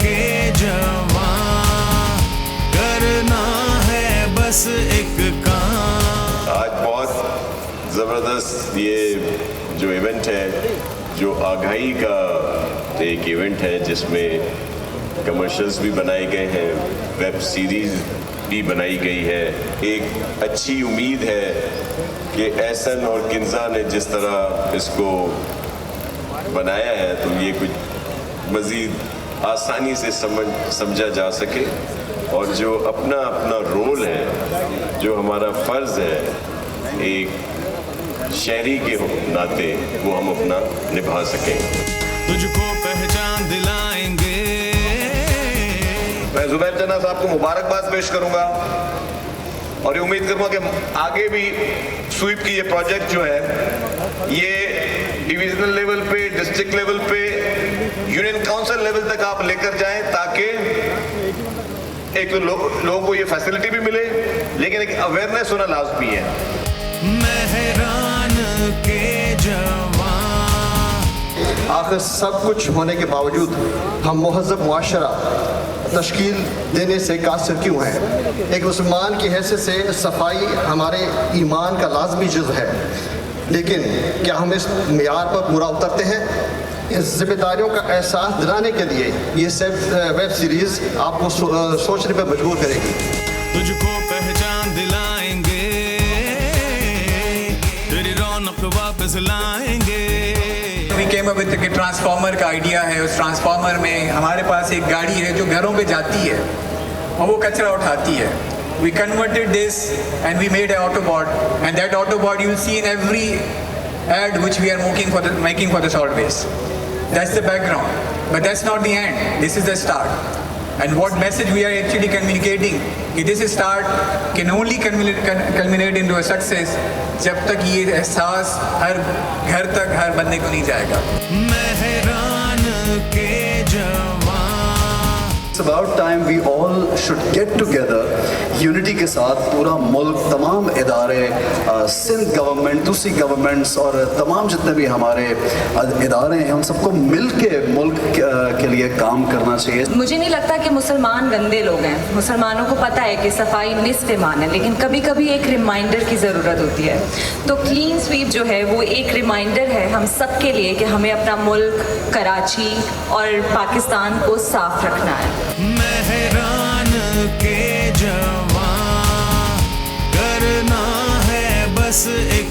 کے جوان کرنا ہے بس ایک کام. آج بہت زبردست یہ جو ایونٹ ہے، جو آگاہی کا ایک ایونٹ ہے، جس میں کمرشلز بھی بنائے گئے ہیں، ویب سیریز بھی بنائی گئی ہے. ایک اچھی امید ہے کہ احسن اور کنزا نے جس طرح اس کو بنایا ہے تو یہ کچھ مزید آسانی سے سمجھا جا سکے، اور جو اپنا اپنا رول ہے، جو ہمارا فرض ہے ایک شہری کے ناطے، وہ ہم اپنا نبھا سکیں. تجھ کو پہچان دلائیں گے. میں زبیر جناح صاحب کو مبارکباد پیش کروں گا اور یہ امید کروں گا کہ آگے بھی سویپ کی یہ پروجیکٹ جو ہے یہ ڈویژنل لیول پہ، ڈسٹرکٹ لیول پہ، یونین کاؤنسل لیول تک آپ لے کر جائیں، تاکہ ایک تو لوگوں کو یہ فیسلٹی بھی ملے، لیکن ایک اویئرنیس ہونا لازمی ہے. مہران کے جوان. آخر سب کچھ ہونے کے باوجود ہم مہذب معاشرہ تشکیل دینے سے قاصر کیوں ہیں؟ ایک مسلمان کی حیثیت سے صفائی ہمارے ایمان کا لازمی جزء ہے، لیکن کیا ہم اس معیار پر پورا اترتے ہیں؟ اس ذمہ داریوں کا احساس دلانے کے لیے یہ ویب سیریز آپ کو سوچنے پر مجبور کرے گی. تجھ کو پہچان دلائیں گے، تیری رونق واپس لائیں گے. We came up with ایک ٹرانسفارمر کا آئیڈیا ہے. اس ٹرانسفارمر میں ہمارے پاس ایک گاڑی ہے جو گھروں پہ جاتی ہے اور وہ کچرا اٹھاتی ہے. We converted this and we made an Autobot, and that Autobot you'll see in every ad which we are making for the solid waste. That's the background, but that's not the end. This is the start. And what message we are actually communicating? کہ this start can only culminate into a success جب تک یہ احساس ہر گھر تک، ہر بندے کو نہیں جائے گا. مہران کے جوان. It's about time we all should get together unity کے ساتھ پورا ملک، تمام ادارے، سندھ گورنمنٹ، دوسری گورنمنٹس اور تمام جتنے بھی ہمارے ادارے ہیں، ان سب کو مل کے ملک کے لیے کام کرنا چاہیے. مجھے نہیں لگتا کہ مسلمان گندے لوگ ہیں. مسلمانوں کو پتہ ہے کہ صفائی نصف ایمان ہے، لیکن کبھی کبھی ایک ریمائنڈر کی ضرورت ہوتی ہے. تو کلین سویپ جو ہے وہ ایک ریمائنڈر ہے ہم سب کے لیے کہ ہمیں اپنا ملک، کراچی اور پاکستان کو صاف رکھنا ہے. مہران کے جوان کرنا ہے بس ایک